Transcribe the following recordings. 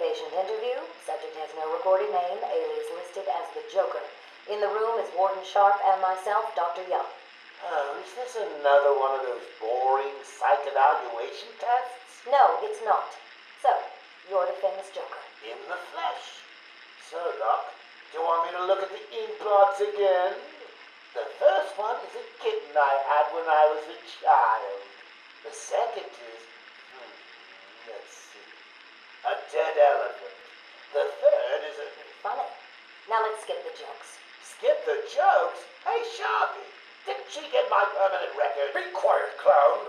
patient interview. Subject has no recorded name, alias listed as the Joker. In the room is Warden Sharp and myself, Dr. Young. Oh, is this another one of those boring psych evaluation tests? No, it's not. So, you're the famous Joker. In the flesh. So, Doc, do you want me to look at the ink blots again? The first one is a kitten I had when I was a child. The second is, let's see, a dead elephant. The third is a... Funny. Now let's skip the jokes. Skip the jokes? Hey, Sharpie, didn't she get my permanent record? Be quiet, clown.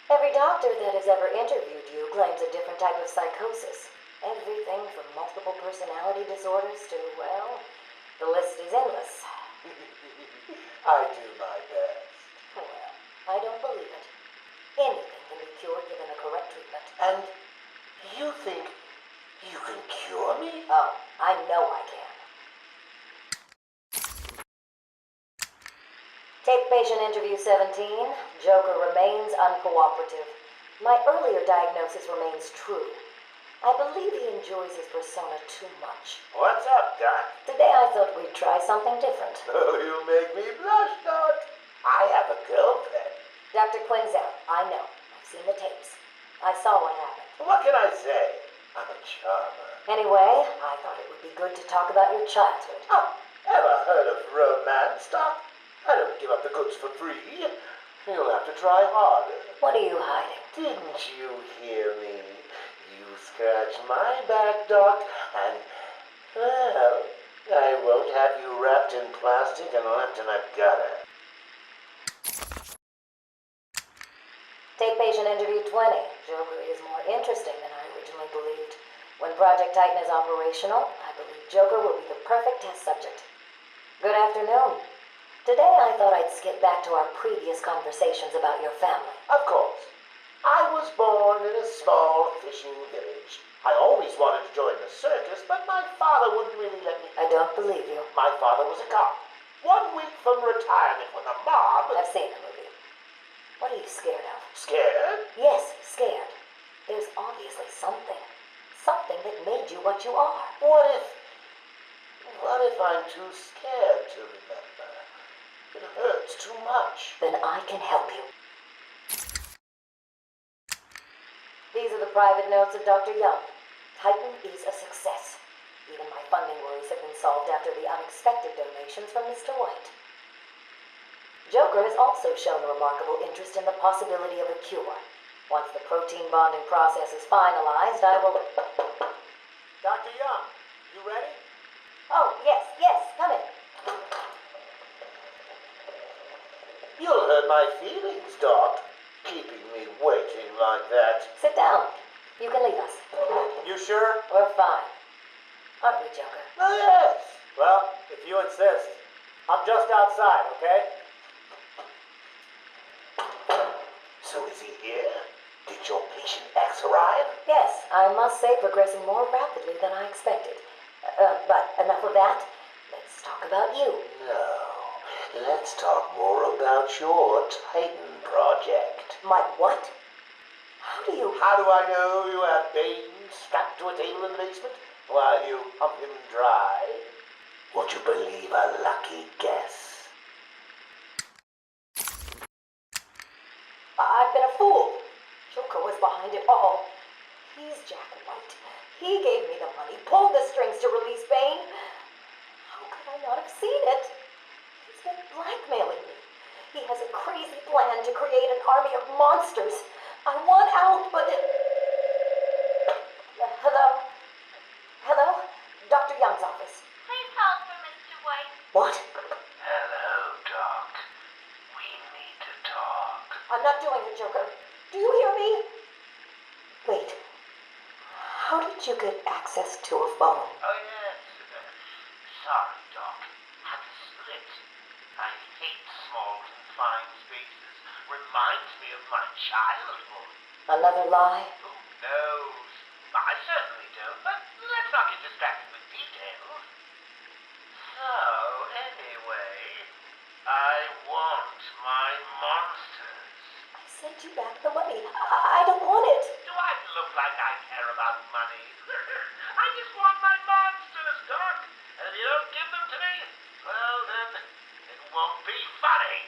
Every doctor that has ever interviewed you claims a different type of psychosis. Everything from multiple personality disorders to, well, the list is endless. I do my best. Well, I don't believe it. Anything can be cured given the correct treatment. And you think you can cure me? Oh, I know I can. Tape patient interview 17. Joker remains uncooperative. My earlier diagnosis remains true. I believe he enjoys his persona too much. What's up, Doc? Today I thought we'd try something different. Oh, you make me blush, Doc. I have a girlfriend. Dr. Quinzel, I know. I've seen the tapes. I saw what happened. What can I say? I'm a charmer. Anyway, I thought it would be good to talk about your childhood. Oh, ever heard of romance, Doc? I don't give up the goods for free. You'll have to try harder. What are you hiding? Didn't you hear me? You scratch my back, Doc, and, well, I won't have you wrapped in plastic and left in a gutter. Tape patient interview 20. Joker is more interesting than I originally believed. When Project Titan is operational, I believe Joker will be the perfect test subject. Good afternoon. Today I thought I'd skip back to our previous conversations about your family. Of course. I was born in a small fishing village. I always wanted to join the circus, but my father wouldn't really let me. I don't believe you. My father was a cop. 1 week from retirement when the mob... I've seen the movie. What are you scared of? Scared? Yes, scared. There's obviously something. Something that made you what you are. What if I'm too scared to remember? It hurts too much. Then I can help you. These are the private notes of Dr. Young. Titan is a success. Even my funding worries have been solved after the unexpected donations from Mr. White. Joker has also shown a remarkable interest in the possibility of a cure. Once the protein bonding process is finalized, I will... Dr. Young, you ready? Oh, yes, come in. You'll hurt my feelings, Doc, keeping me waiting like that. Sit down. You can leave us. You sure? We're fine. Aren't we, Joker? Oh, yes. Well, if you insist. I'm just outside, okay? So is he here? Did your patient X arrive? Yes, I must say progressing more rapidly than I expected. But enough of that. Let's talk about you. No. Let's talk more about your Titan project. My what? How do I know you have Bane strapped to a table in the basement while you pump him dry? Would you believe a lucky guess? I've been a fool. Joker was behind it all. He's Jack White. He gave me the money, pulled the strings to release Bane. How could I not have seen it? He's been blackmailing me. He has a crazy plan to create an army of monsters. I want out, but... Hello? Dr. Young's office. Please hold for Mr. White. What? Hello, Doc. We need to talk. I'm not doing it, Joker. Do you hear me? Wait. How did you get access to a phone? Oh, yes. Sorry, Doc. Had to split. I hate small, confined spaces. Reminds me of my childhood. Another lie? Who knows? I certainly don't, but let's not get distracted with details. So, anyway, I want my monsters. I sent you back the money. I don't want it. Do I look like I care about money? I Doc. And if you don't give them to me, well then, it won't be funny.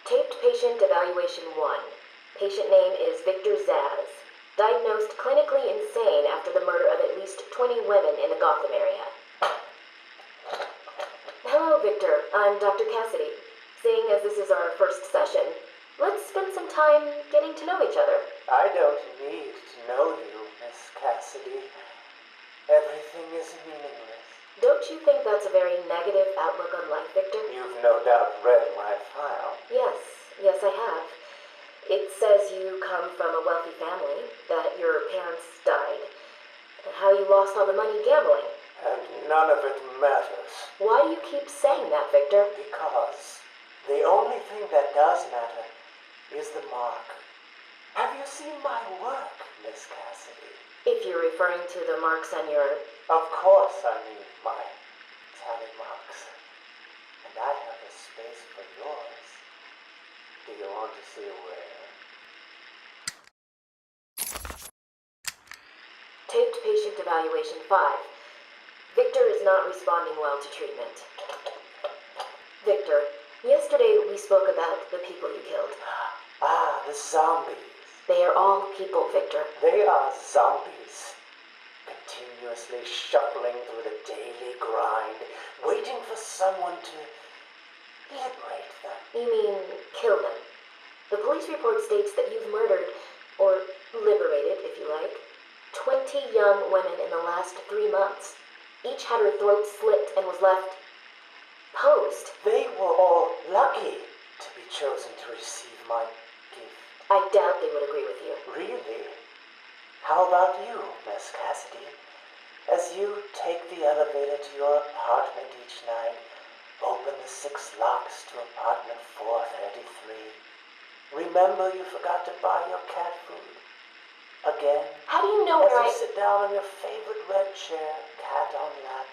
Taped patient evaluation 1. Patient name is Victor Zaz. Diagnosed clinically insane after the murder of at least 20 women in the Gotham area. Hello, Victor. I'm Dr. Cassidy. Seeing as this is our first session, let's spend some time getting to know each other. I don't need to know you, Miss Cassidy. Everything is meaningless. Don't you think that's a very negative outlook on life, Victor? You've no doubt read my file. Yes, I have. It says you come from a wealthy family, that your parents died, how you lost all the money gambling. And none of it matters. Why do you keep saying that, Victor? Because the only thing that does matter is the mark. Have you seen my work, Miss Cassidy? If you're referring to the marks on your... Of course I mean my tally marks. And I have a space for yours. Do you want to see where? Taped patient evaluation 5. Victor is not responding well to treatment. Victor, yesterday we spoke about the people you killed. Ah, the zombies. They are all people, Victor. They are zombies, continuously shuffling through the daily grind, waiting for someone to liberate them. You mean kill them? The police report states that you've murdered, or liberated, if you like, 20 young women in the last 3 months. Each had her throat slit and was left posed. They were all lucky to be chosen to receive my gift. I doubt they would agree with you. Really? How about you, Miss Cassidy? As you take the elevator to your apartment each night, open the 6 locks to apartment 433. Remember you forgot to buy your cat food. Again. How do you know as where you sit down on your favorite red chair, cat on lap,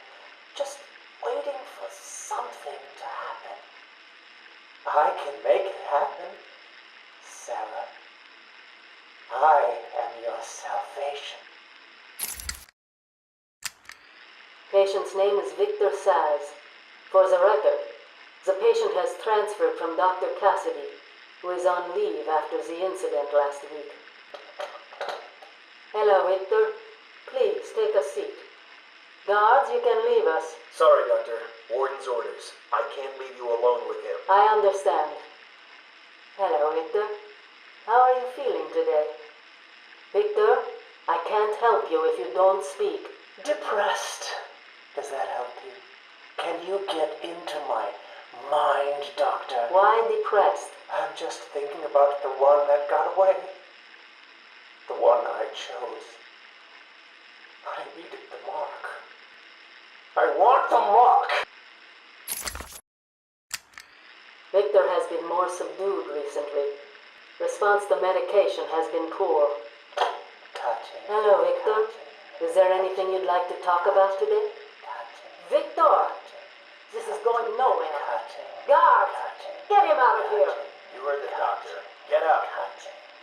just waiting for something to happen. I can make it happen, Sarah. I am your salvation. Patient's name is Victor Saz. For the record, the patient has transferred from Dr. Cassidy, who is on leave after the incident last week. Hello, Victor. Please, take a seat. Guards, you can leave us. Sorry, Doctor. Warden's orders. I can't leave you alone with him. I understand. Hello, Victor. How are you feeling today? Victor, I can't help you if you don't speak. Depressed. Does that help you? Can you get into my mind, Doctor? Why depressed? I'm just thinking about the one that got away. The one I chose. I needed the mark. I want the mark! Victor has been more subdued recently. Response to medication has been poor. Touching. Hello, Victor. Is there anything you'd like to talk about today? Victor! This is going nowhere. Guards! Get him out of here! You heard the doctor. Get out.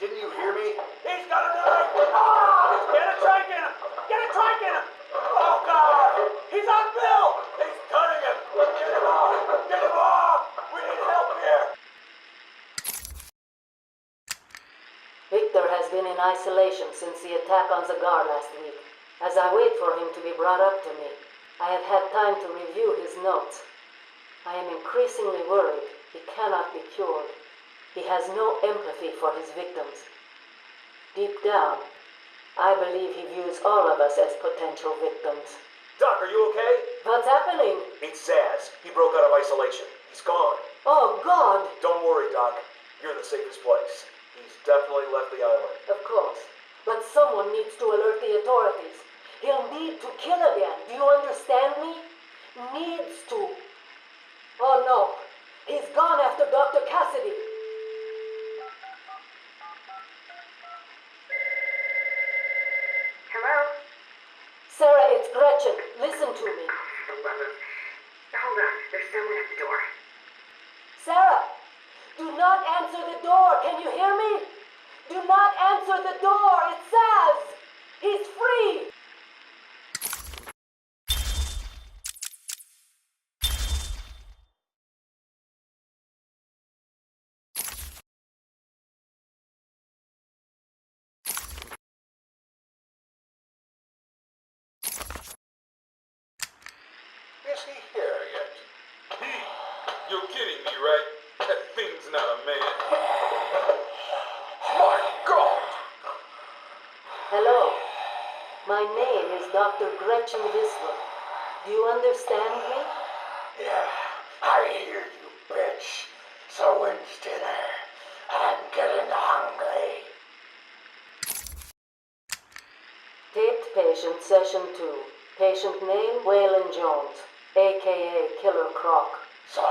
Didn't you hear me? He's got a knife! Ah! Get a trank in him! Get a trank in him! Oh, God! He's on Bill! He's cutting him. Get him off. Get him off. We need help here. Victor has been in isolation since the attack on Zagar last week. As I wait for him to be brought up to me, I have had time to review his notes. I am increasingly worried he cannot be cured. He has no empathy for his victims. Deep down, I believe he views all of us as potential victims. Doc, are you okay? What's happening? It's Zaz. He broke out of isolation. He's gone. Oh, God! Don't worry, Doc. You're in the safest place. He's definitely left the island. Of course. But someone needs to alert the authorities. He'll need to kill again. Do you understand me? Needs to. Oh, no. He's gone after Dr. Cassidy. Hello? Sarah, it's Gretchen. Listen to me. For the love of... Hold on. There's someone at the door. Sarah, do not answer the door. Can you hear me? Do not answer the door. It says he's free. Is he here yet? You're kidding me, right? That thing's not a man. My God! Hello. My name is Dr. Gretchen Whistler. Do you understand me? Yeah, I hear you, bitch. So when's dinner? I'm getting hungry. Taped patient, session 2. Patient name, Waylon Jones, a.k.a. Killer Croc. So,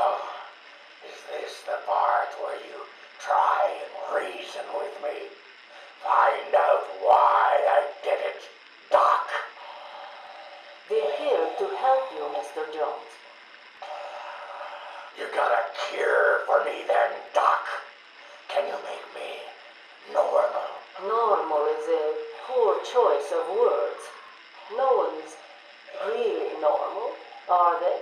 is this the part where you try and reason with me? Find out why I did it, Doc. We're here to help you, Mr. Jones. You got a cure for me then, Doc? Can you make me normal? Normal is a poor choice of words. No one's really normal, are they?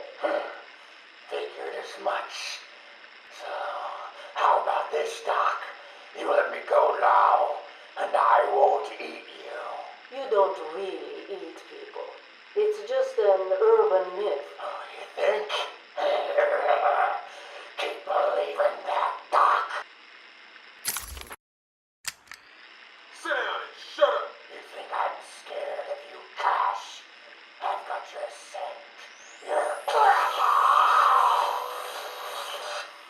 Figured as much. So, how about this, Doc? You let me go now, and I won't eat you. You don't really eat people. It's just an urban myth. Oh, you think? Keep believing that, Doc. Sit down and shut up. You think I'm scared of you, Cash? I've got your scent. You're...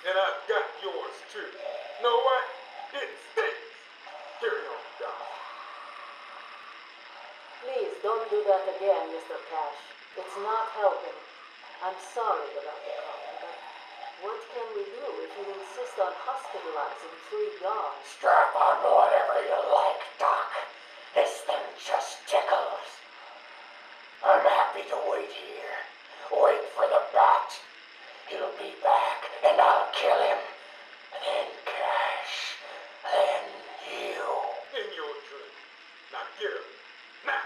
And I've got yours too. Know what? It stinks. Carry on, Doc. Please don't do that again, Mr. Cash. It's not helping. I'm sorry about the comment, but what can we do if you insist on hospitalizing 3 guards? Strap on whatever you like, Doc. This thing just tickles. I'm happy to wait here. Wait for the bat. He'll be back, and I'll kill him. Then Cash. Then you. In your dream. Now get up. Now.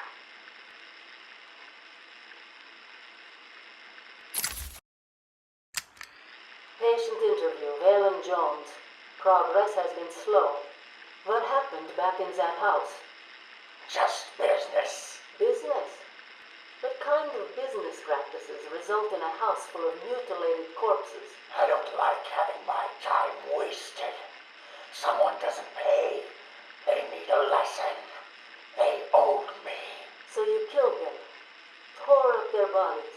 Patient interview, Waylon Jones. Progress has been slow. What happened back in that house? Just business. Business? What kind of business practices result in a house full of mutilated corpses? I don't like having my time wasted. Someone doesn't pay. They need a lesson. They owed me. So you killed them, tore up their bodies.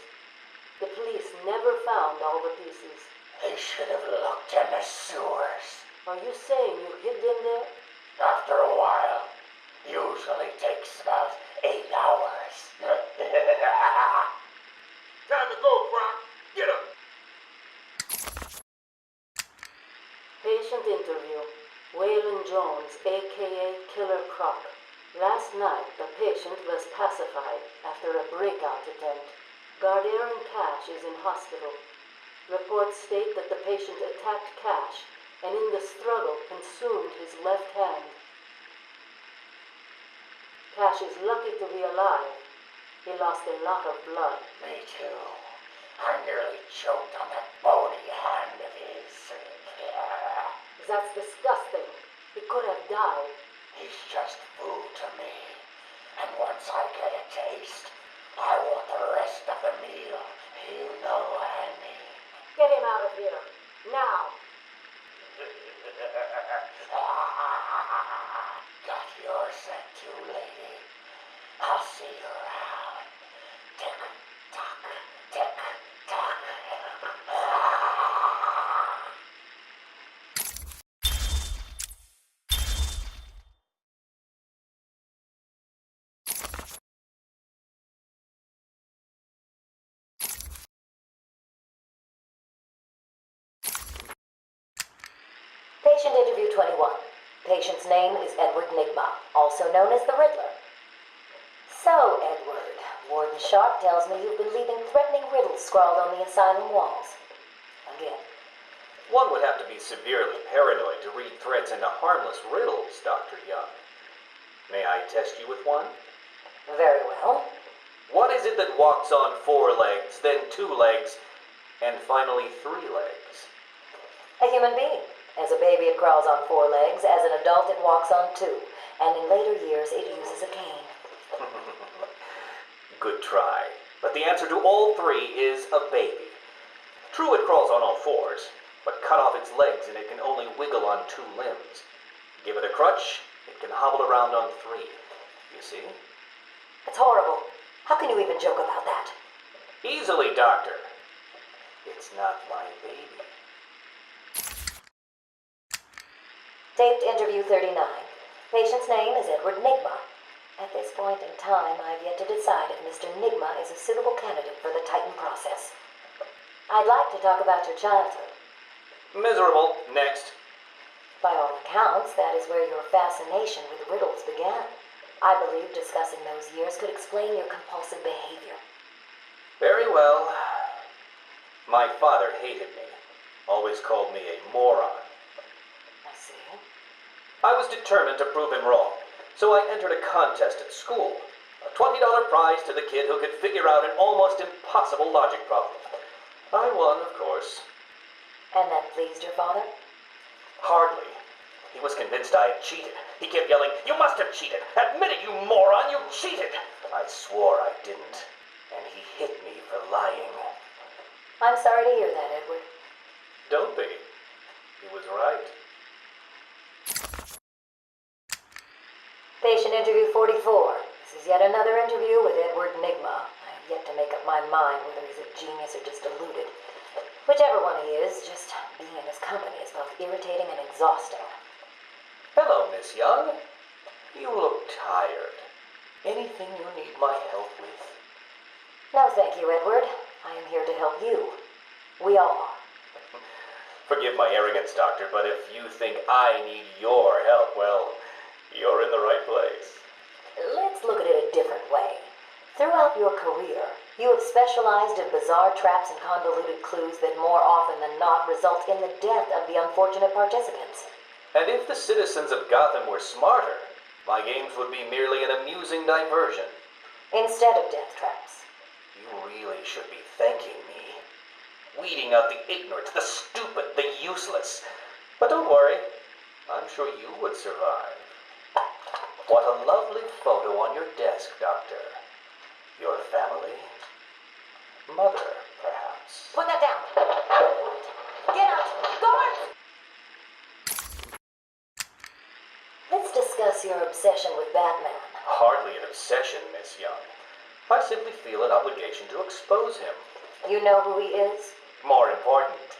The police never found all the pieces. They should have looked in the sewers. Are you saying you hid them there? After a while. Usually takes about 8 hours. Time to go, Frank. Get up. Patient interview. Waylon Jones, a.k.a. Killer Croc. Last night, the patient was pacified after a breakout attempt. Guard Aaron Cash is in hospital. Reports state that the patient attacked Cash and in the struggle consumed his left hand. Cash is lucky to be alive. He lost a lot of blood. Me too. I nearly choked on that bony hand of his. That's disgusting. He could have died. He's just food to me. And once I get a taste, I want the rest of the meal. You know what I mean. Get him out of here. Now. Got your scent too, lady. I'll see you around. Tick tock, tick tock. Patient interview 21. Patient's name is Edward Nigma, also known as the Riddler. So, Edward, Warden Sharp tells me you've been leaving threatening riddles scrawled on the asylum walls. Again. One would have to be severely paranoid to read threats into harmless riddles, Dr. Young. May I test you with one? Very well. What is it that walks on 4 legs, then 2 legs, and finally 3 legs? A human being. As a baby, it crawls on 4 legs. As an adult, it walks on 2. And in later years, it uses a cane. Good try. But the answer to all 3 is a baby. True, it crawls on all 4s, but cut off its legs and it can only wiggle on 2 limbs. Give it a crutch, it can hobble around on 3. You see? It's horrible. How can you even joke about that? Easily, Doctor. It's not my baby. Taped interview 39. Patient's name is Edward Nigma. At this point in time, I've yet to decide if Mr. Nigma is a suitable candidate for the Titan process. I'd like to talk about your childhood. Miserable. Next. By all accounts, that is where your fascination with riddles began. I believe discussing those years could explain your compulsive behavior. Very well. My father hated me. Always called me a moron. I see. I was determined to prove him wrong, so I entered a contest at school. A $20 prize to the kid who could figure out an almost impossible logic problem. I won, of course. And that pleased your father? Hardly. He was convinced I had cheated. He kept yelling, "You must have cheated! Admit it, you moron! You cheated!" I swore I didn't, and he hit me for lying. I'm sorry to hear that, Edward. Don't be. He was right. Patient interview 44. This is yet another interview with Edward Nigma. I have yet to make up my mind whether he's a genius or just deluded. Whichever one he is, just being in his company is both irritating and exhausting. Hello, Miss Young. You look tired. Anything you need my help with? No, thank you, Edward. I am here to help you. We all are. Forgive my arrogance, Doctor, but if you think I need your help, well, you're in the right place. Let's look at it a different way. Throughout your career, you have specialized in bizarre traps and convoluted clues that more often than not result in the death of the unfortunate participants. And if the citizens of Gotham were smarter, my games would be merely an amusing diversion. Instead of death traps. You really should be thanking me. Weeding out the ignorant, the stupid, the useless. But don't worry, I'm sure you would survive. What a lovely photo on your desk, Doctor. Your family? Mother, perhaps. Put that down. Get out. Guard! Let's discuss your obsession with Batman. Hardly an obsession, Miss Young. I simply feel an obligation to expose him. You know who he is? More important,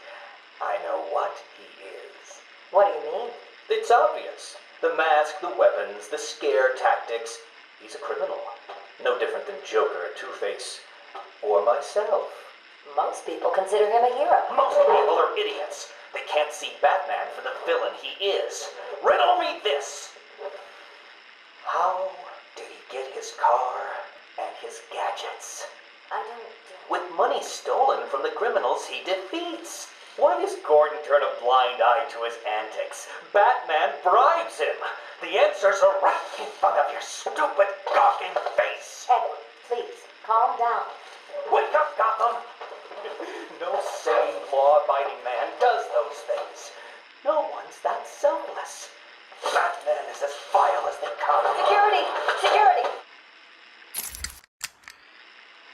I know what he is. What do you mean? It's obvious. The mask, the weapons, the scare tactics. He's a criminal. No different than Joker, Two-Face, or myself. Most people consider him a hero. Most people are idiots. They can't see Batman for the villain he is. Riddle me this. How did he get his car and his gadgets? I don't... With money stolen from the criminals he defeats. Why does Gordon turn a blind eye to his antics? Batman bribes him. The answers are right in front of your stupid, gawking face. Edward, please, calm down. Wake up, Gotham! No sane, law-abiding man does those things. No one's that selfless. Batman is as vile as they come. Security! Security!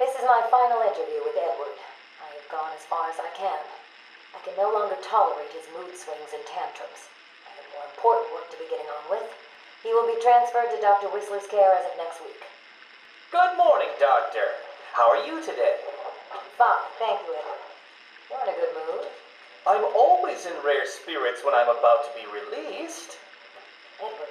This is my final interview with Edward. I have gone as far as I can. I can no longer tolerate his mood swings and tantrums. I have more important work to be getting on with. He will be transferred to Dr. Whistler's care as of next week. Good morning, Doctor. How are you today? Fine, thank you, Edward. You're in a good mood. I'm always in rare spirits when I'm about to be released. Edward,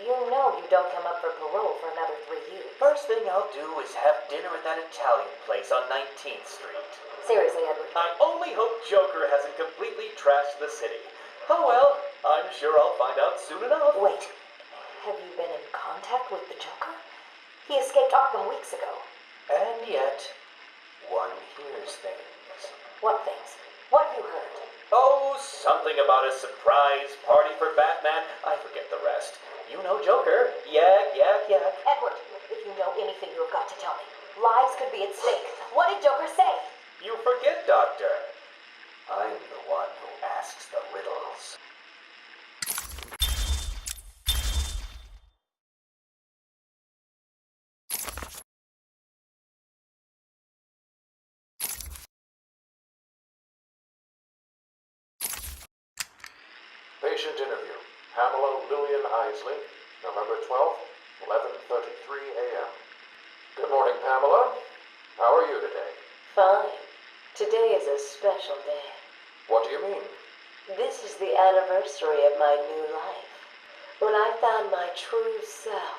you know you don't come up for parole for another 3 years. First thing I'll do is have dinner at that Italian place on 19th Street. Seriously, Edward. I only hope Joker hasn't completely trashed the city. Oh well, I'm sure I'll find out soon enough. Wait, have you been in contact with the Joker? He escaped Arkham weeks ago. And yet, one hears things. What things? What have you heard? Oh, something about a surprise party for Batman. I forget the rest. You know Joker. Yak, yak, yak. Edward, if you know anything, you've got to tell me. Lives could be at stake. What did Joker say? You forget, Doctor. I'm the one who asks the riddles. Patient interview. Pamela Lillian Isley, November 12th, 11:33 a.m. Good morning, Pamela. How are you today? Fine. Today is a special day. What do you mean? This is the anniversary of my new life. When I found my true self,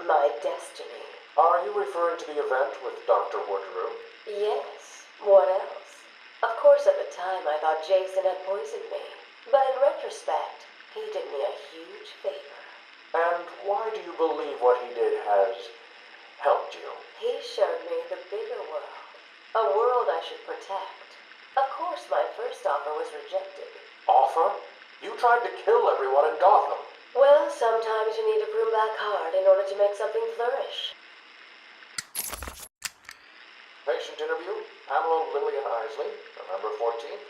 my destiny. Are you referring to the event with Dr. Woodrow? Yes. What else? Of course, at the time I thought Jason had poisoned me. But in retrospect, he did me a huge favor. And why do you believe what he did has helped you? He showed me the bigger world. A world I should protect. Of course, my first offer was rejected. Offer? You tried to kill everyone in Gotham. Well, sometimes you need to prune back hard in order to make something flourish. Patient interview. Pamela Lillian Isley, November 14th,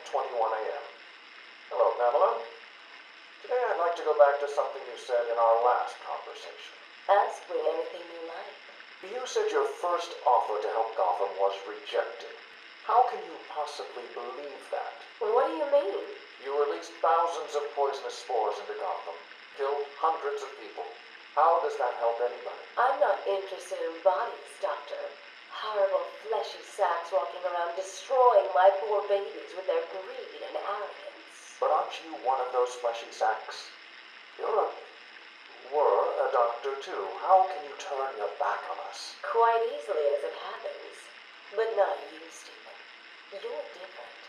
10:21 a.m. Hello, Pamela. Today I'd like to go back to something you said in our last conversation. Ask me anything you like. You said your first offer to help Gotham was rejected. How can you possibly believe that? What do you mean? You released thousands of poisonous spores into Gotham, killed hundreds of people. How does that help anybody? I'm not interested in bodies, Doctor. Horrible fleshy sacks walking around destroying my poor babies with their greed and arrogance. But aren't you one of those fleshy sacks? Were a doctor too. How can you turn your back on us? Quite easily as it happens. But not you, Stephen. You're different.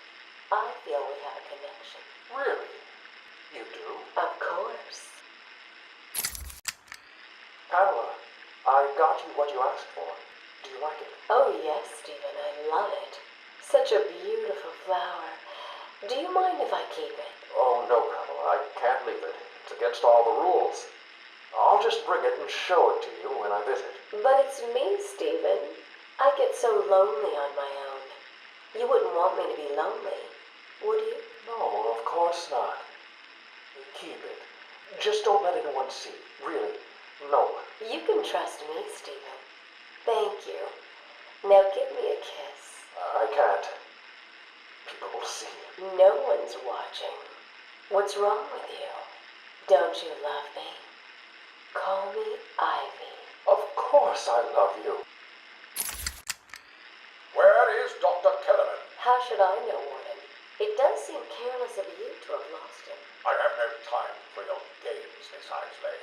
I feel we have a connection. Really? You do? Of course. Pamela, I got you what you asked for. Do you like it? Oh, yes, Stephen. I love it. Such a beautiful flower. Do you mind if I keep it? Oh, no, Pamela. I can't leave it. It's against all the rules. I'll just bring it and show it to you when I visit. But it's me, Stephen. I get so lonely on my own. You wouldn't want me to be lonely, would you? No, of course not. Keep it. Just don't let anyone see. Really, no one. You can trust me, Stephen. Thank you. Now give me a kiss. I can't. People will see. No one's watching. What's wrong with you? Don't you love me? Call me Ivy. Of course I love you. Where is Dr. Kellerman? How should I know, Warden? It does seem careless of you to have lost him. I have no time for your games, Miss Isley.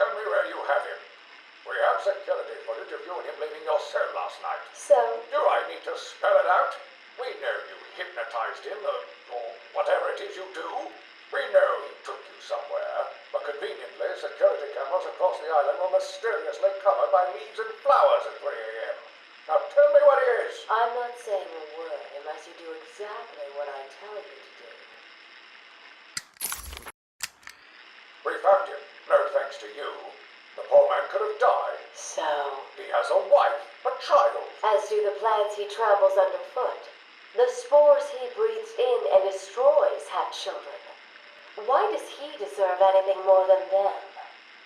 Tell me where you have him. We have security footage of you and him leaving your cell last night. So, Do I need to spell it out? We know you hypnotized him, or whatever it is you do. We know he took you somewhere, but conveniently, security cameras across the island were mysteriously covered by leaves and flowers at 3 a.m. Now tell me what it is. I'm not saying a word unless you do exactly what I tell you to do. We found him, no thanks to you. The poor man could have died. So, He has a wife, a child. as do the plants he travels underfoot. The spores he breathes in and destroys have children. Why does he deserve anything more than them?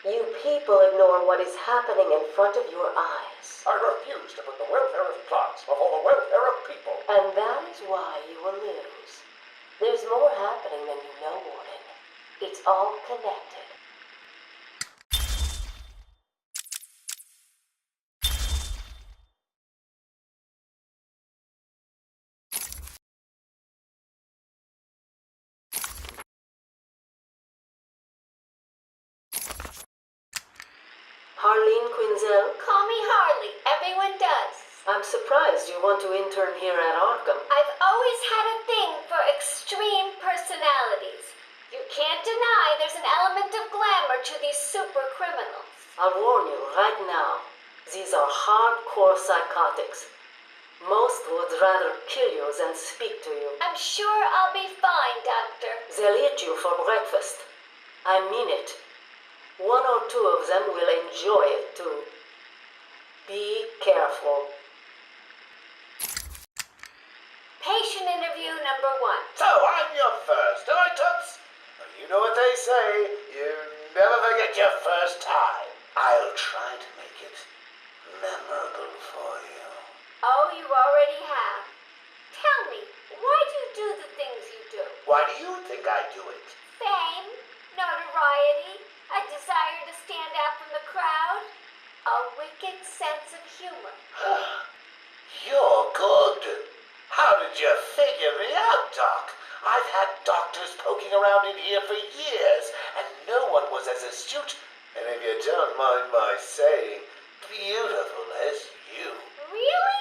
You people ignore what is happening in front of your eyes. I refuse to put the welfare of plants before the welfare of people. And that is why you will lose. There's more happening than you know, Warden. It's all connected. Harleen Quinzel, Call me Harley. Everyone does. I'm surprised you want to intern here at Arkham. I've always had a thing for extreme personalities. You can't deny there's an element of glamour to these super criminals. I'll warn you right now, these are hardcore psychotics. Most would rather kill you than speak to you. I'm sure I'll be fine, Doctor. They'll eat you for breakfast. I mean it. 1 or 2 of them will enjoy it too. Be careful. Patient interview number 1. So I'm your first, am I, Toots? Well, you know what they say. You never forget your first time. I'll try to make it memorable for you. Oh, you already have. Tell me, why do you do the things you do? Why do you think I do it? Fame, notoriety, a desire to stand out from the crowd, a wicked sense of humor. You're good. How did you figure me out, Doc? I've had doctors poking around in here for years, and no one was as astute, and if you don't mind my saying, beautiful as you. Really?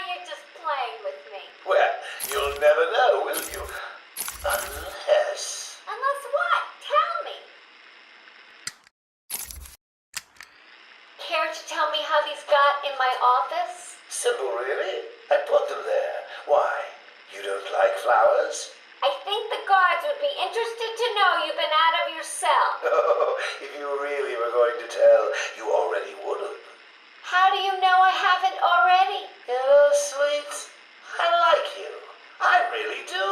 You're just playing with me. Well, you'll never know, will you? Unless... Unless what? Tell me. Care to tell me how these got in my office? Simple, really? I put them there. Why? You don't like flowers? I think the guards would be interested to know you've been out of your cell. Oh, if you really were going to tell, you already would have. How do you know I haven't already? You know, sweet, I like you. I really do.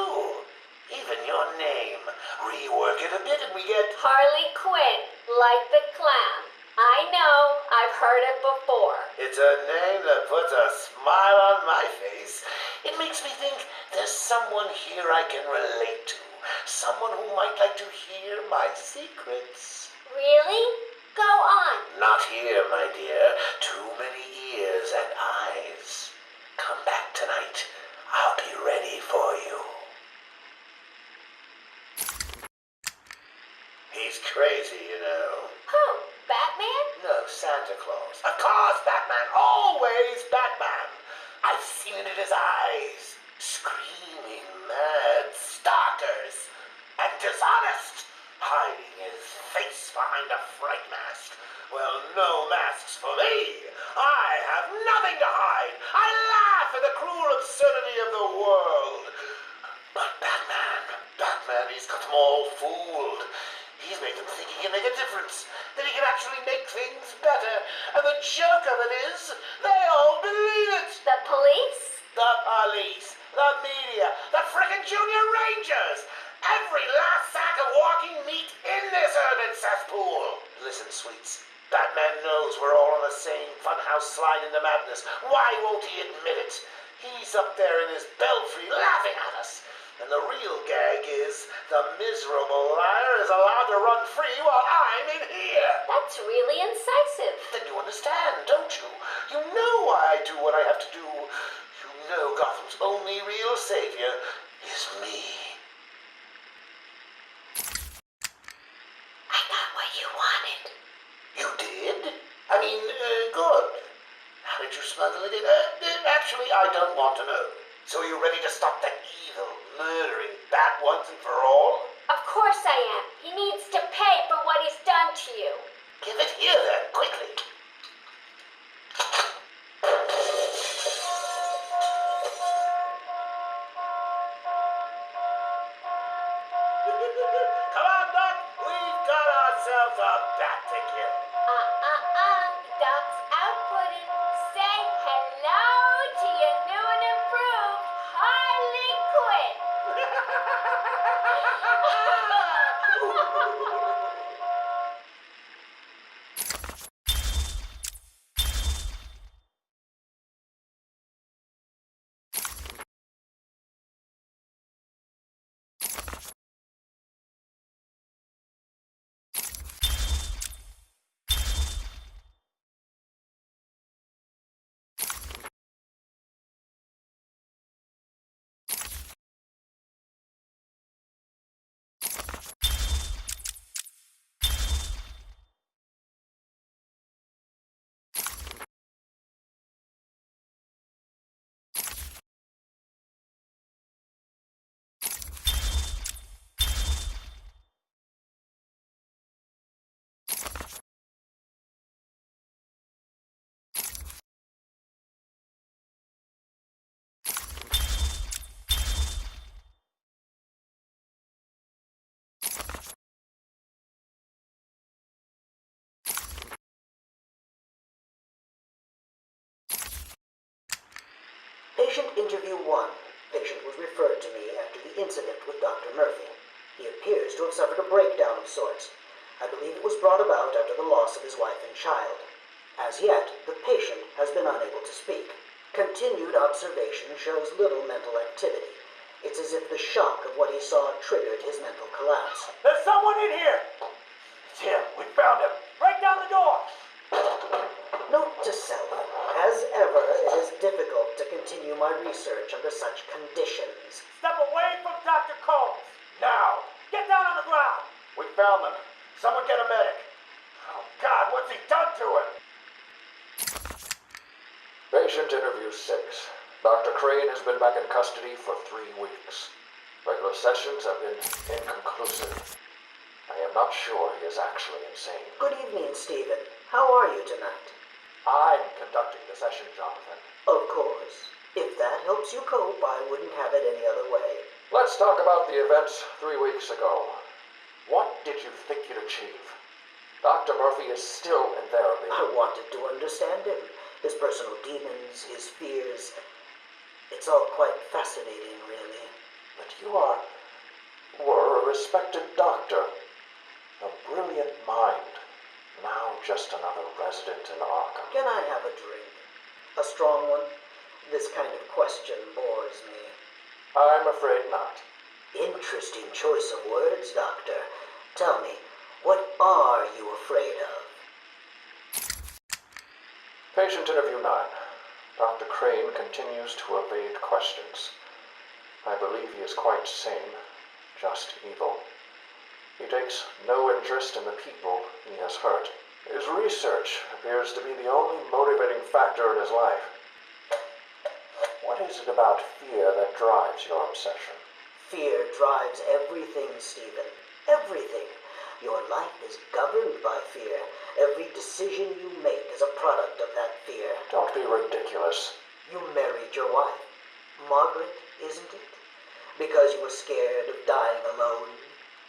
Even your name. Rework it a bit and we get... Harley Quinn, like the clown. I know, I've heard it before. It's a name that puts a smile on my face. It makes me think there's someone here I can relate to. Someone who might like to hear my secrets. Really? Go on. Not here, my dear. Too many ears and eyes. Come back tonight. I'll be ready for you. He's crazy, you know. Who? Batman? No, Santa Claus. Of course, Batman. Always Batman. I've seen it in his eyes. Screaming mad stalkers. And dishonest. Hiding his face behind a fright mask. Well, no masks for me. I have nothing to hide. I laugh at the cruel absurdity of the world. But Batman, he's got them all fooled. He's made them think he can make a difference, that he can actually make things better. And the joke of it is, they all believe it. The police? The police, the media, the frickin' junior rangers. Every last sack of walking meat in this urban cesspool. Listen, sweets. Batman knows we're all on the same funhouse slide into madness. Why won't he admit it? He's up there in his belfry laughing at us. And the real gag is the miserable liar is allowed to run free while I'm in here. That's really incisive. Then you understand, don't you? You know why I do what I have to do. You know Gotham's only real savior is It's me. I got what you wanted. You did? I mean, good. How did you smuggle it in? Actually, I don't want to know. So are you ready to stop that evil, murdering bat once and for all? Of course I am. He needs to pay for what he's done to you. Give it here then, quickly. Come on, Doc. We've got ourselves a bat to kill. Doc's outputting. Say hello to your new and improved Harley Quinn. Patient interview 1. Patient was referred to me after the incident with Dr. Murphy. He appears to have suffered a breakdown of sorts. I believe it was brought about after the loss of his wife and child. As yet, the patient has been unable to speak. Continued observation shows little mental activity. It's as if the shock of what he saw triggered his mental collapse. There's someone in here. It's him. We found him. Break down the door. Note to self. As ever, it is difficult to continue my research under such conditions. Step away from Dr. Combs. Now. Get down on the ground. We found them. Someone get a medic. Oh, God, what's he done to him? Patient interview 6. Dr. Crane has been back in custody for 3 weeks. Regular sessions have been inconclusive. I am not sure he is actually insane. Good evening, Stephen. How are you tonight? I'm conducting the session, Jonathan. Of course. If that helps you cope, I wouldn't have it any other way. Let's talk about the events 3 weeks ago. What did you think you'd achieve? Dr. Murphy is still in therapy. I wanted to understand him. His personal demons, his fears. It's all quite fascinating, really. But you were a respected doctor. A brilliant mind. Now just another resident in Arkham. Can I have a drink? A strong one? This kind of question bores me. I'm afraid not. Interesting choice of words, Doctor. Tell me, what are you afraid of? Patient interview 9. Dr. Crane continues to evade questions. I believe he is quite sane, just evil. He takes no interest in the people he has hurt. His research appears to be the only motivating factor in his life. What is it about fear that drives your obsession? Fear drives everything, Stephen. Everything. Your life is governed by fear. Every decision you make is a product of that fear. Don't be ridiculous. You married your wife, Margaret, isn't it? Because you were scared of dying alone.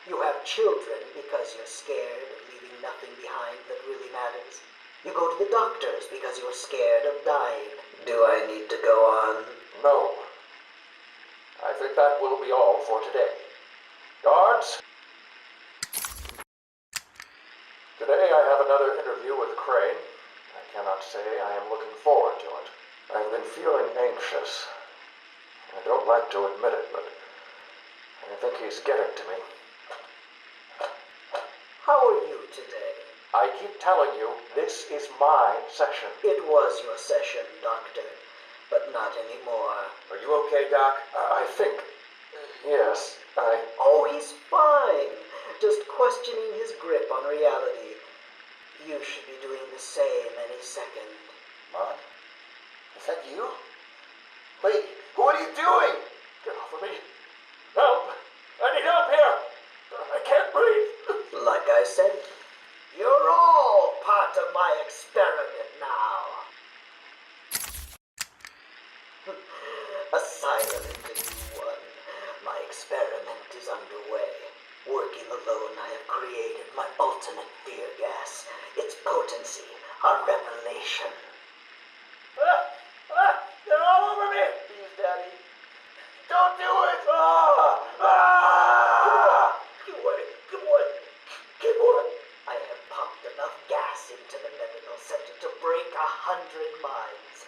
You have children because you're scared of leaving nothing behind that really matters. You go to the doctors because you're scared of dying. Do I need to go on? No. I think that will be all for today. Guards? Today I have another interview with Crane. I cannot say I am looking forward to it. I've been feeling anxious. I don't like to admit it, but I think he's getting to me. How are you today? I keep telling you, this is my session. It was your session, Doctor, but not anymore. Are you okay, Doc? I think Yes, Oh, he's fine. Just questioning his grip on reality. You should be doing the same any second. Mom? Is that you? Wait, what are you doing? Get off of me. Help! I need help here! I can't breathe! Like I said, you're all part of my experiment now. Asylum Interview 1. My experiment is underway. Working alone, I have created my ultimate fear gas. Its potency, a revelation. They're all over me! Please, Daddy. Don't do it! Keep away. Keep away. I have pumped enough gas into the medical center to break 100 minds.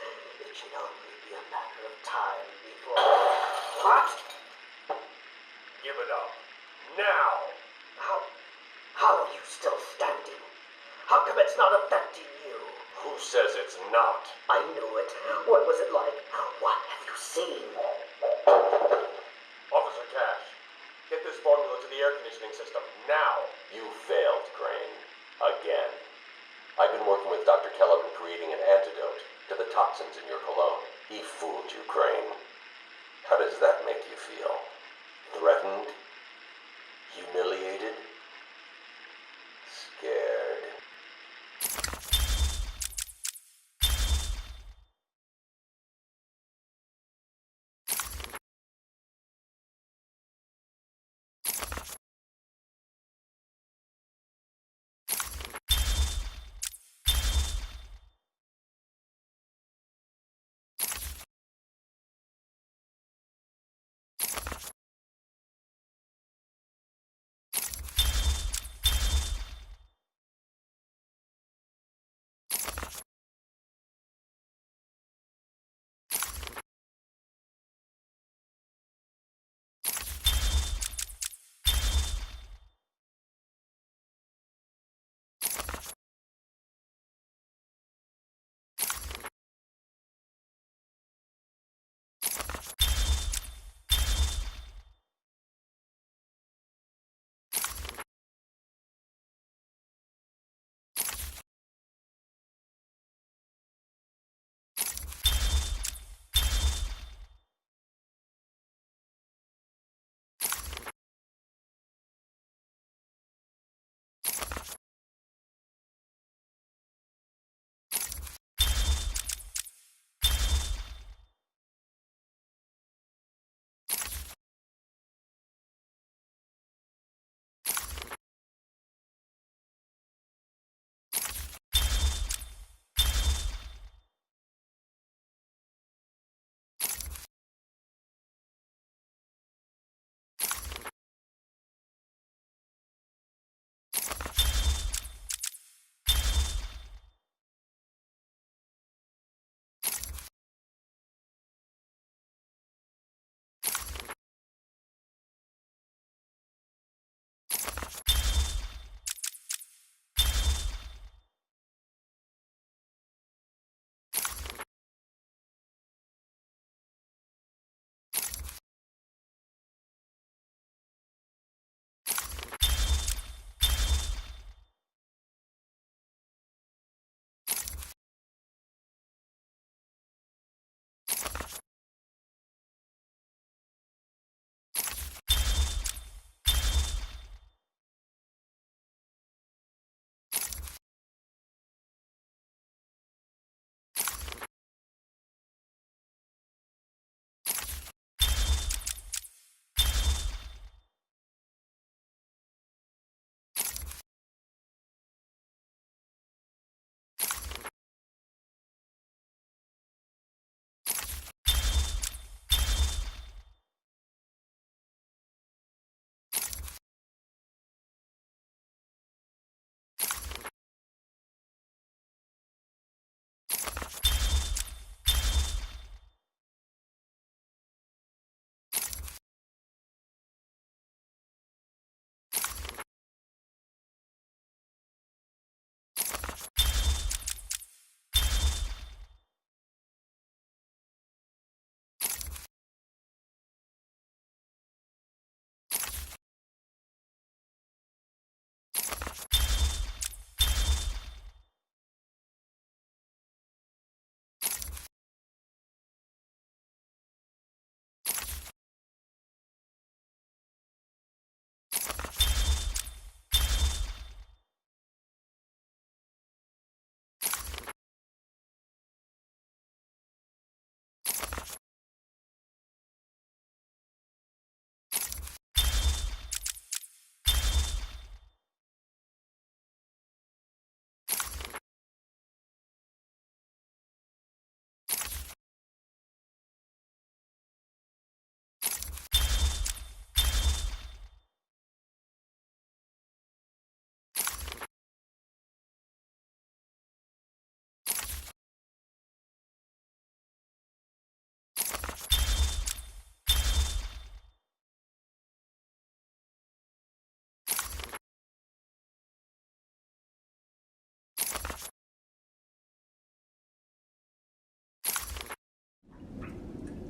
It should only be a matter of time before... What? Give it up. Now! How are you still standing? How come it's not affecting you? Who says it's not? I knew it. What was it like? What have you seen? Officer Cash, get this formula to the air conditioning system, now! you failed, Crane. Again. I've been working with Dr. Kellogg in creating an antidote to the toxins in your cologne. He fooled you, Crane. How does that make you feel? Threatened? Humiliated? Scared?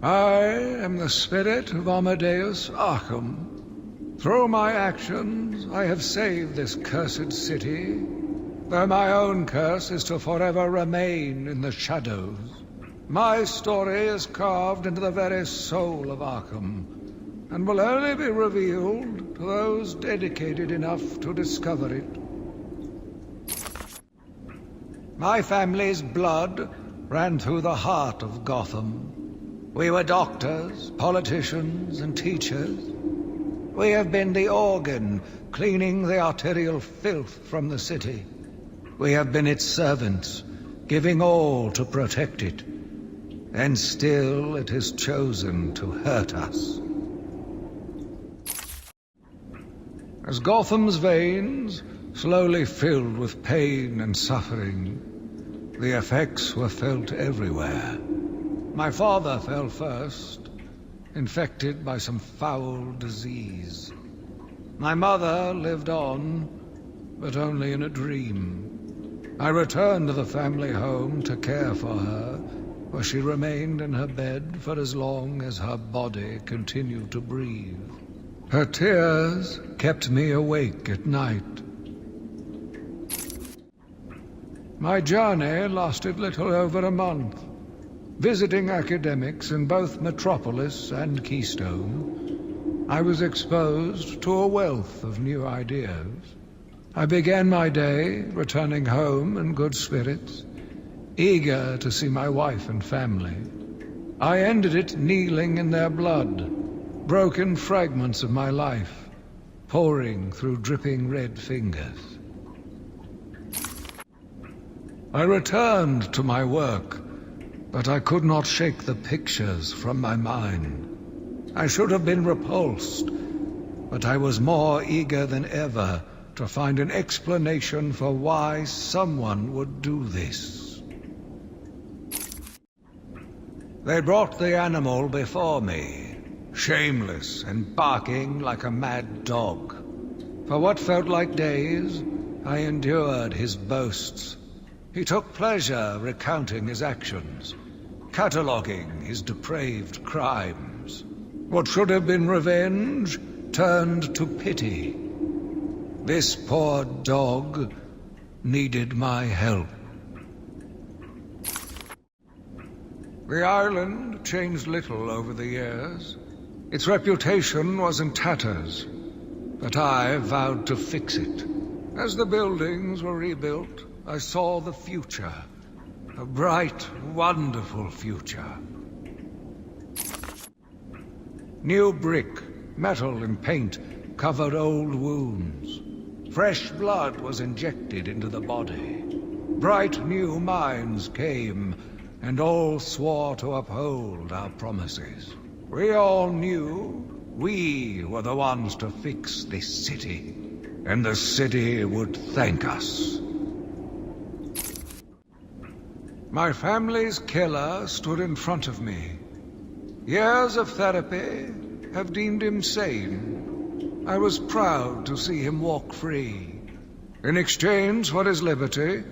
I am the spirit of Amadeus Arkham. Through my actions, I have saved this cursed city, though my own curse is to forever remain in the shadows. My story is carved into the very soul of Arkham, and will only be revealed to those dedicated enough to discover it. My family's blood ran through the heart of Gotham. We were doctors, politicians, and teachers. We have been the organ cleaning the arterial filth from the city. We have been its servants, giving all to protect it. And still it has chosen to hurt us. As Gotham's veins slowly filled with pain and suffering, the effects were felt everywhere. My father fell first, infected by some foul disease. My mother lived on, but only in a dream. I returned to the family home to care for her, where she remained in her bed for as long as her body continued to breathe. Her tears kept me awake at night. My journey lasted little over a month. Visiting academics in both Metropolis and Keystone, I was exposed to a wealth of new ideas. I began my day returning home in good spirits, eager to see my wife and family. I ended it kneeling in their blood, broken fragments of my life, pouring through dripping red fingers. I returned to my work, but I could not shake the pictures from my mind. I should have been repulsed, but I was more eager than ever to find an explanation for why someone would do this. They brought the animal before me, shameless and barking like a mad dog. For what felt like days, I endured his boasts. He took pleasure recounting his actions, cataloguing his depraved crimes. What should have been revenge turned to pity. This poor dog needed my help. The island changed little over the years. Its reputation was in tatters, but I vowed to fix it. As the buildings were rebuilt, I saw the future. A bright, wonderful future. New brick, metal and paint covered old wounds. Fresh blood was injected into the body. Bright new minds came, and all swore to uphold our promises. We all knew we were the ones to fix this city, and the city would thank us. My family's killer stood in front of me. Years of therapy have deemed him sane. I was proud to see him walk free. In exchange for his liberty,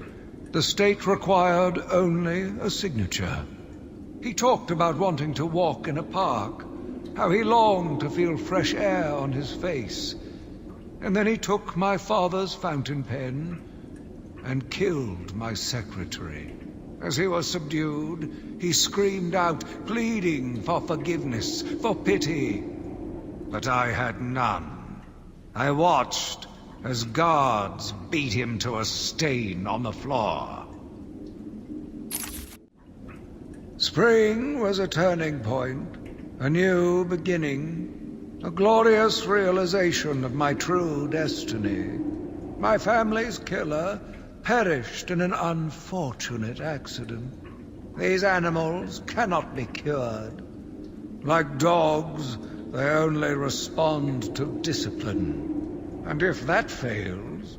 the state required only a signature. He talked about wanting to walk in a park, how he longed to feel fresh air on his face. And then he took my father's fountain pen and killed my secretary. As he was subdued, he screamed out, pleading for forgiveness, for pity. But I had none. I watched as guards beat him to a stain on the floor. Spring was a turning point, a new beginning, a glorious realization of my true destiny. My family's killer perished in an unfortunate accident. These animals cannot be cured. Like dogs, they only respond to discipline. And if that fails,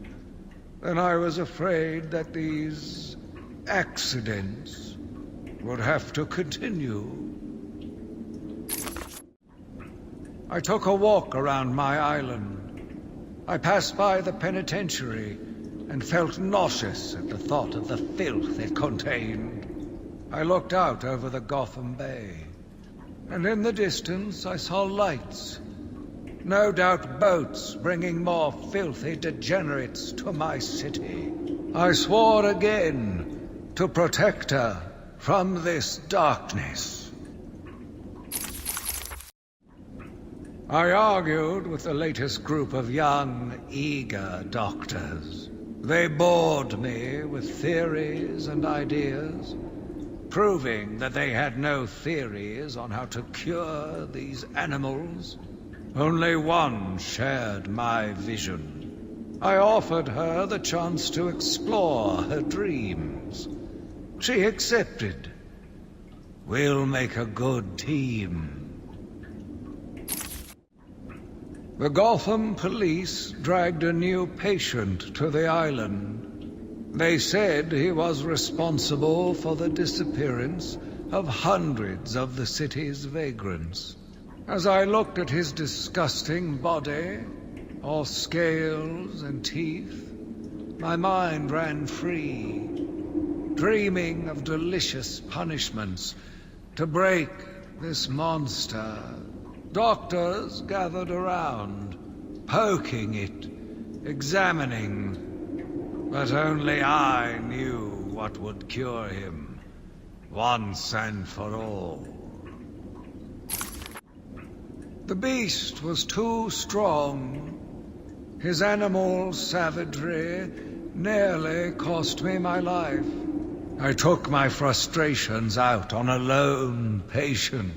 then I was afraid that these accidents would have to continue. I took a walk around my island. I passed by the penitentiary and felt nauseous at the thought of the filth it contained. I looked out over the Gotham Bay. and in the distance I saw lights. No doubt boats bringing more filthy degenerates to my city. I swore again to protect her from this darkness. I argued with the latest group of young, eager doctors. They bored me with theories and ideas, proving that they had no theories on how to cure these animals. Only one shared my vision. I offered her the chance to explore her dreams. She accepted. We'll make a good team. The Gotham police dragged a new patient to the island. They said he was responsible for the disappearance of hundreds of the city's vagrants. As I looked at his disgusting body, all scales and teeth, my mind ran free, dreaming of delicious punishments to break this monster. Doctors gathered around, poking it, examining, but only I knew what would cure him, once and for all. The beast was too strong. His animal savagery nearly cost me my life. I took my frustrations out on a lone patient.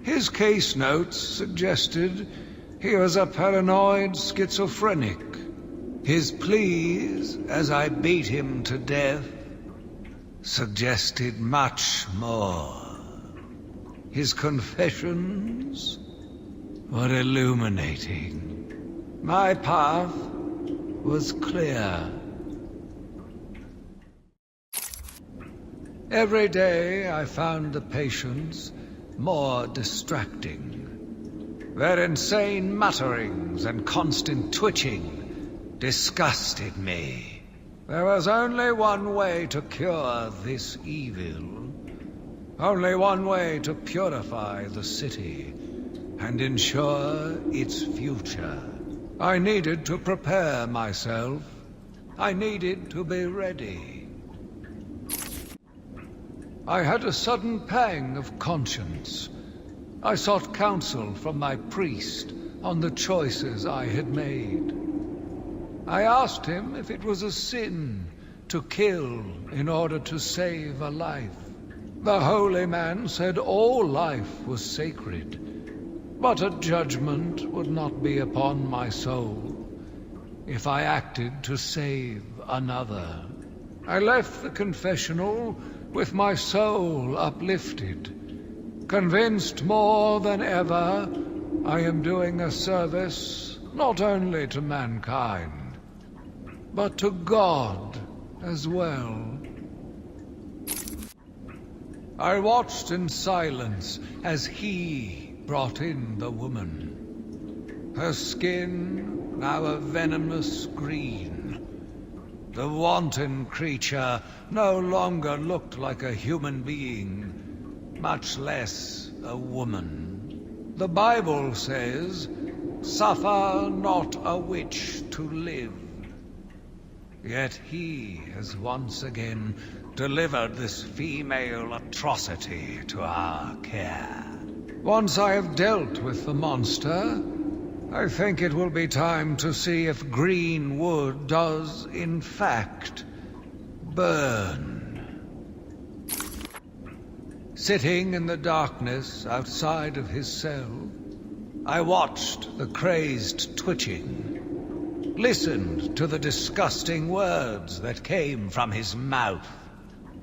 His case notes suggested he was a paranoid schizophrenic. His pleas, as I beat him to death, suggested much more. His confessions were illuminating. My path was clear. Every day I found the patients more distracting. Their insane mutterings and constant twitching disgusted me. There was only one way to cure this evil. Only one way to purify the city and ensure its future. I needed to prepare myself. I needed to be ready. I had a sudden pang of conscience. I sought counsel from my priest on the choices I had made. I asked him if it was a sin to kill in order to save a life. The holy man said all life was sacred, but a judgment would not be upon my soul if I acted to save another. I left the confessional with my soul uplifted, convinced more than ever I am doing a service not only to mankind, but to God as well. I watched in silence as he brought in the woman. Her skin now a venomous green. The wanton creature no longer looked like a human being, much less a woman. The Bible says, "Suffer not a witch to live." Yet he has once again delivered this female atrocity to our care. Once I have dealt with the monster, I think it will be time to see if green wood does, in fact, burn. Sitting in the darkness outside of his cell, I watched the crazed twitching, listened to the disgusting words that came from his mouth.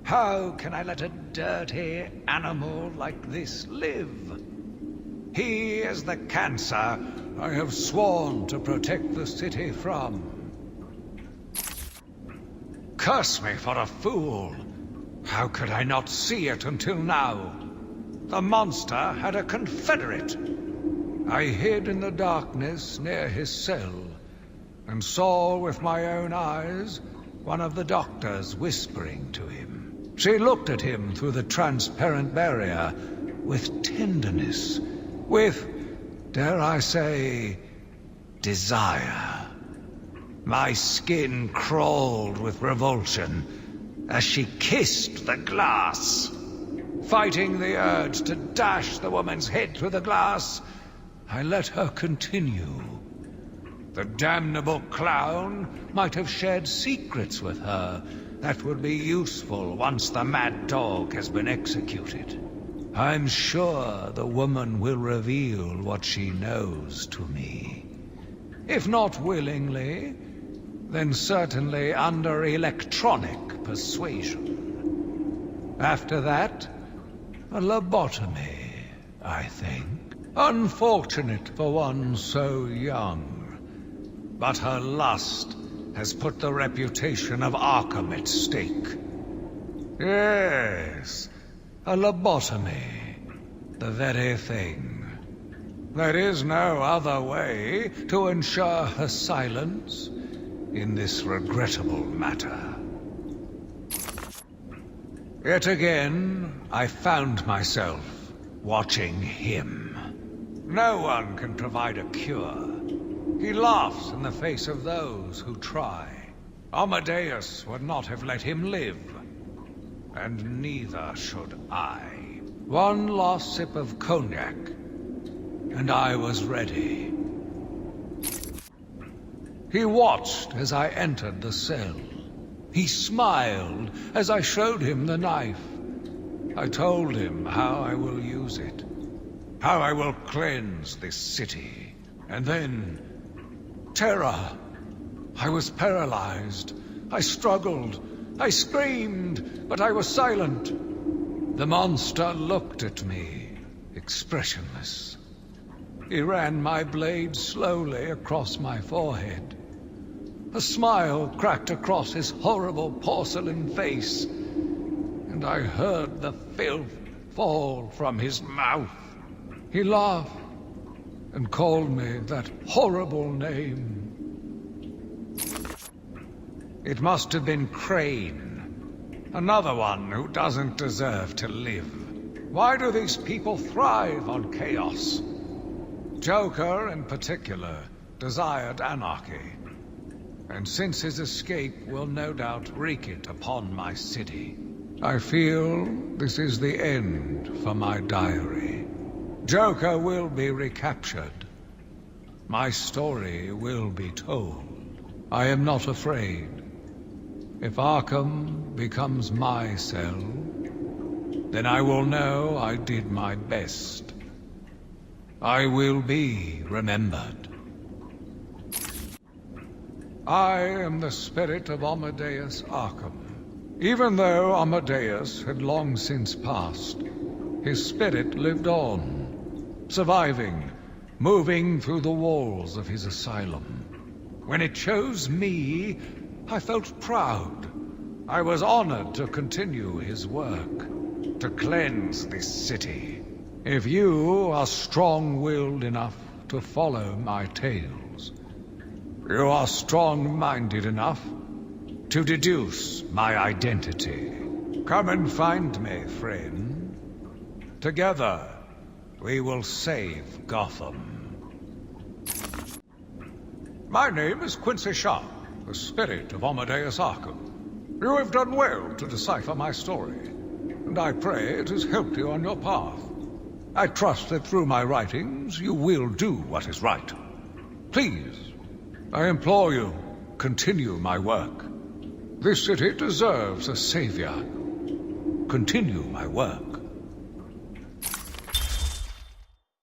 How can I let a dirty animal like this live? He is the cancer I have sworn to protect the city from. Curse me for a fool! How could I not see it until now? The monster had a confederate. I hid in the darkness near his cell, and saw with my own eyes one of the doctors whispering to him. She looked at him through the transparent barrier, with tenderness, with, dare I say, desire. My skin crawled with revulsion as she kissed the glass. Fighting the urge to dash the woman's head through the glass, I let her continue. The damnable clown might have shared secrets with her that would be useful once the mad dog has been executed. I'm sure the woman will reveal what she knows to me. If not willingly, then certainly under electronic persuasion. After that, a lobotomy, I think. Unfortunate for one so young. But her lust has put the reputation of Arkham at stake. Yes, a lobotomy. The very thing. There is no other way to ensure her silence in this regrettable matter. Yet again, I found myself watching him. No one can provide a cure. He laughs in the face of those who try. Amadeus would not have let him live. And neither should I. One last sip of cognac, and I was ready. He watched as I entered the cell. He smiled as I showed him the knife. I told him how I will use it, how I will cleanse this city. And then, terror. I was paralyzed. I struggled. I screamed, but I was silent. The monster looked at me, expressionless. He ran my blade slowly across my forehead. A smile cracked across his horrible porcelain face, and I heard the filth fall from his mouth. He laughed and called me that horrible name. It must have been Crane, another one who doesn't deserve to live. Why do these people thrive on chaos? Joker, in particular, desired anarchy. And since his escape will no doubt wreak it upon my city, I feel this is the end for my diary. Joker will be recaptured. My story will be told. I am not afraid. If Arkham becomes my cell, then I will know I did my best. I will be remembered. I am the spirit of Amadeus Arkham. Even though Amadeus had long since passed, his spirit lived on, surviving, moving through the walls of his asylum. When it chose me, I felt proud. I was honored to continue his work, to cleanse this city. If you are strong-willed enough to follow my tales, you are strong-minded enough to deduce my identity. Come and find me, friend. Together, we will save Gotham. My name is Quincy Sharp, the spirit of Amadeus Arkham. You have done well to decipher my story, and I pray it has helped you on your path. I trust that through my writings, you will do what is right. Please, I implore you, continue my work. This city deserves a savior. Continue my work.